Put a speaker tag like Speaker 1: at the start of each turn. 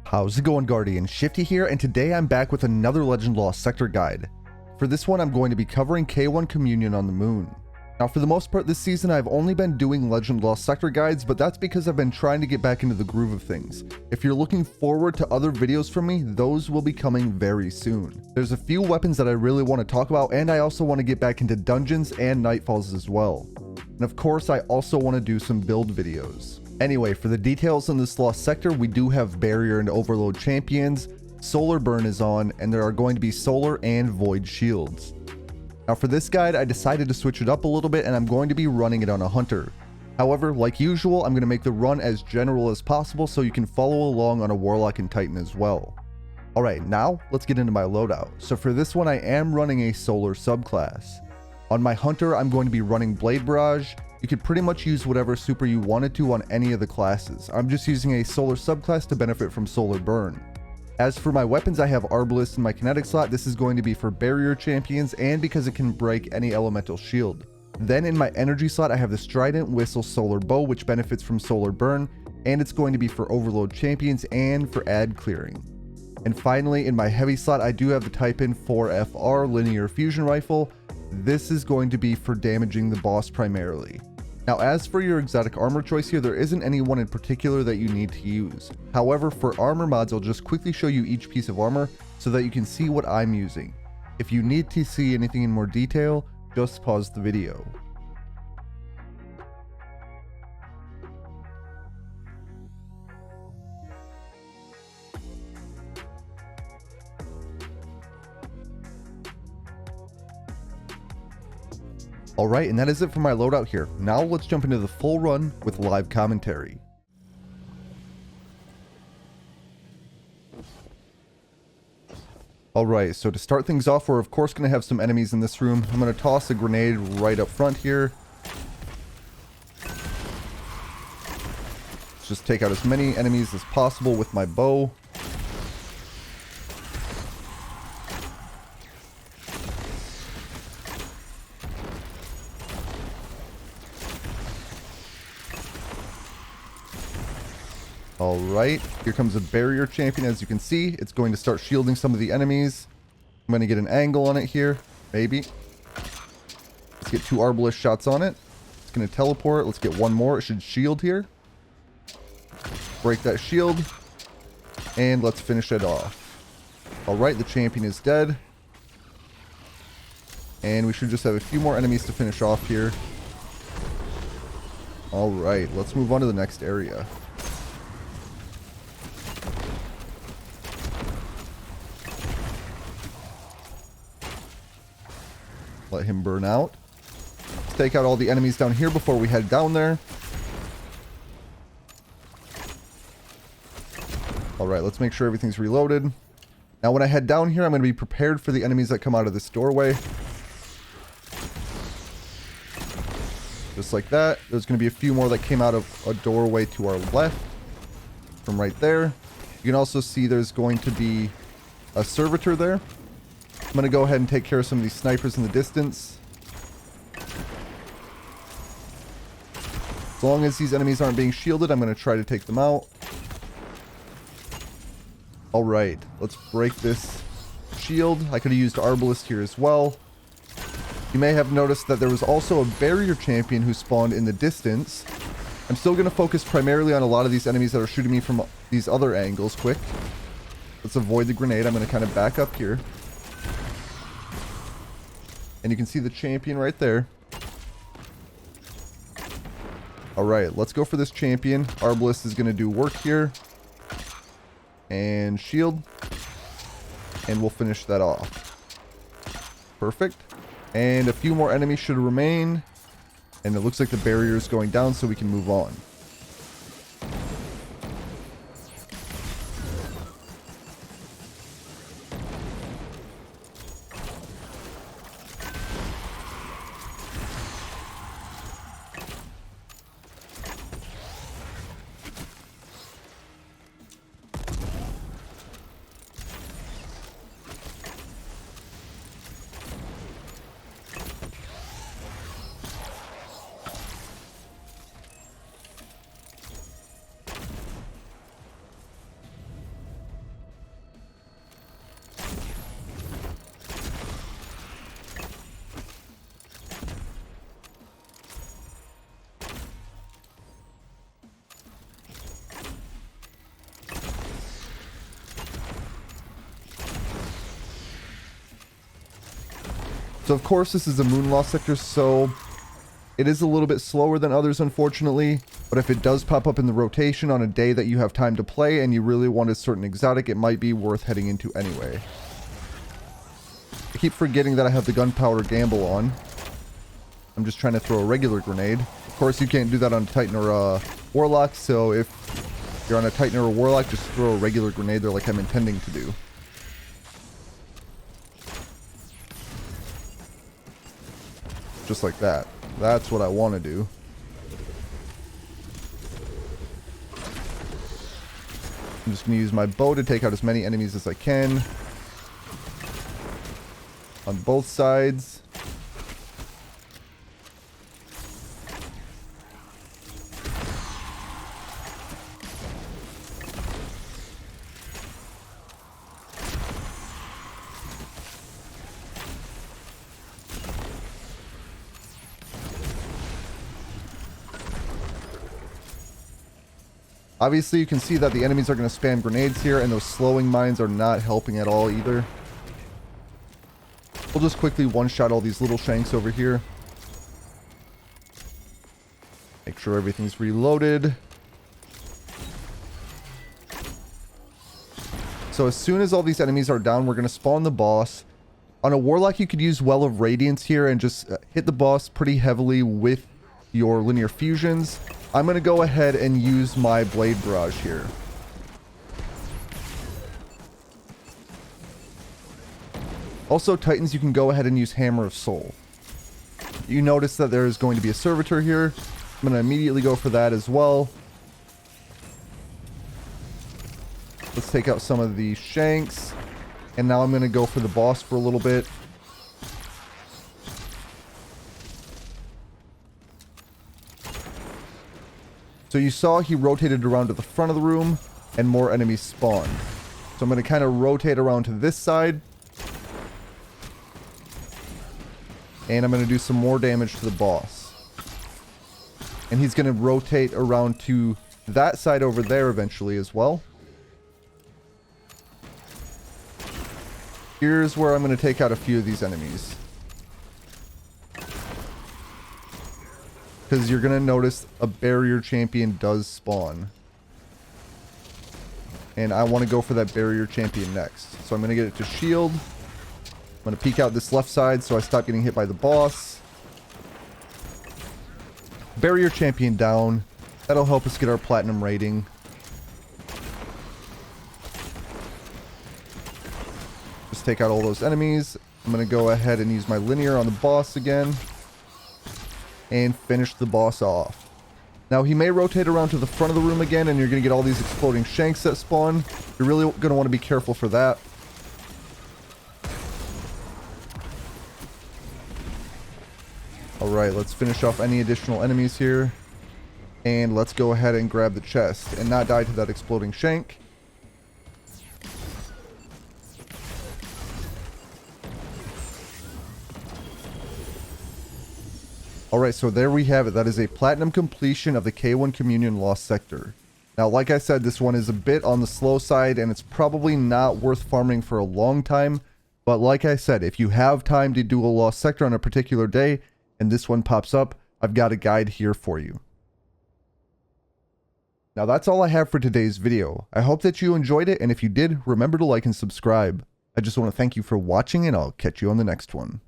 Speaker 1: How's it going, Guardian? Shifty here, and today I'm back with another Legend Lost sector guide. For this one, I'm going to be covering K1 Communion on the Moon. Now, for the most part this season, I've only been doing Legend Lost sector guides, but that's because I've been trying to get back into the groove of things. If you're looking forward to other videos from me, those will be coming very soon. There's a few weapons that I really want to talk about, and I also want to get back into dungeons and nightfalls as well. And of course, I also want to do some build videos. Anyway, for the details on this lost sector, we do have barrier and overload champions, solar burn is on, and there are going to be solar and void shields. Now for this guide, I decided to switch it up a little bit, and I'm going to be running it on a hunter. However, like usual, I'm going to make the run as general as possible so you can follow along on a warlock and titan as well. Alright, now let's get into my loadout. So for this one, I am running a solar subclass. On my hunter, I'm going to be running blade barrage. You could pretty much use whatever super you wanted to on any of the classes. I'm just using a solar subclass to benefit from solar burn. As for my weapons, I have Arbalest in my kinetic slot. This is going to be for barrier champions and because it can break any elemental shield. Then in my energy slot, I have the Strident Whistle Solar Bow, which benefits from solar burn, and it's going to be for overload champions and for ad clearing. And finally, in my heavy slot, I do have the Type-In 4FR Linear Fusion Rifle. This is going to be for damaging the boss primarily. Now, as for your exotic armor choice here, there isn't any one in particular that you need to use. However, for armor mods, I'll just quickly show you each piece of armor so that you can see what I'm using. If you need to see anything in more detail, just pause the video. Alright, and that is it for my loadout here. Now let's jump into the full run with live commentary. Alright, so to start things off, we're of course going to have some enemies in this room. I'm going to toss a grenade right up front here. Let's just take out as many enemies as possible with my bow. Alright, here comes a barrier champion. As you can see, it's going to start shielding some of the enemies. I'm going to get an angle on it here, maybe. Let's get 2 Arbalest shots on it. It's going to teleport. Let's get one more. It should shield here. Break that shield. And let's finish it off. Alright, the champion is dead. And we should just have a few more enemies to finish off here. Alright, let's move on to the next area. Let him burn out. Let's take out all the enemies down here before we head down there. Alright, let's make sure everything's reloaded. Now when I head down here, I'm going to be prepared for the enemies that come out of this doorway. Just like that. There's going to be a few more that came out of a doorway to our left. From right there. You can also see there's going to be a servitor there. I'm going to go ahead and take care of some of these snipers in the distance. As long as these enemies aren't being shielded, I'm going to try to take them out. Alright, let's break this shield. I could have used Arbalest here as well. You may have noticed that there was also a barrier champion who spawned in the distance. I'm still going to focus primarily on a lot of these enemies that are shooting me from these other angles quick. Let's avoid the grenade. I'm going to kind of back up here. And you can see the champion right there. Alright, let's go for this champion. Arbalest is going to do work here. And shield. And we'll finish that off. Perfect. And a few more enemies should remain. And it looks like the barrier is going down, so we can move on. So of course this is a moon lost sector, so it is a little bit slower than others, unfortunately. But if it does pop up in the rotation on a day that you have time to play and you really want a certain exotic, it might be worth heading into anyway. I keep forgetting that I have the gunpowder gamble on. I'm just trying to throw a regular grenade. Of course, you can't do that on a Titan or a Warlock, so if you're on a Titan or a Warlock, just throw a regular grenade there like I'm intending to do. Just like that. That's what I want to do. I'm just going to use my bow to take out as many enemies as I can. On both sides. Obviously, you can see that the enemies are going to spam grenades here, and those slowing mines are not helping at all either. We'll just quickly one-shot all these little shanks over here. Make sure everything's reloaded. So as soon as all these enemies are down, we're going to spawn the boss. On a Warlock, you could use Well of Radiance here and just hit the boss pretty heavily with your linear fusions. I'm going to go ahead and use my Blade Barrage here. Also, Titans, you can go ahead and use Hammer of Soul. You notice that there is going to be a Servitor here. I'm going to immediately go for that as well. Let's take out some of the Shanks. And now I'm going to go for the boss for a little bit. So you saw he rotated around to the front of the room and more enemies spawned. So I'm going to kind of rotate around to this side. And I'm going to do some more damage to the boss. And he's going to rotate around to that side over there eventually as well. Here's where I'm going to take out a few of these enemies. Because you're going to notice a barrier champion does spawn. And I want to go for that barrier champion next. So I'm going to get it to shield. I'm going to peek out this left side so I stop getting hit by the boss. Barrier champion down. That'll help us get our platinum rating. Just take out all those enemies. I'm going to go ahead and use my linear on the boss again. And finish the boss off. Now he may rotate around to the front of the room again and you're going to get all these exploding shanks that spawn. You're really going to want to be careful for that. Alright, let's finish off any additional enemies here. And let's go ahead and grab the chest and not die to that exploding shank. Alright, so there we have it. That is a platinum completion of the K1 Communion Lost Sector. Now, like I said, this one is a bit on the slow side, and it's probably not worth farming for a long time. But like I said, if you have time to do a Lost Sector on a particular day, and this one pops up, I've got a guide here for you. Now, that's all I have for today's video. I hope that you enjoyed it, and if you did, remember to like and subscribe. I just want to thank you for watching, and I'll catch you on the next one.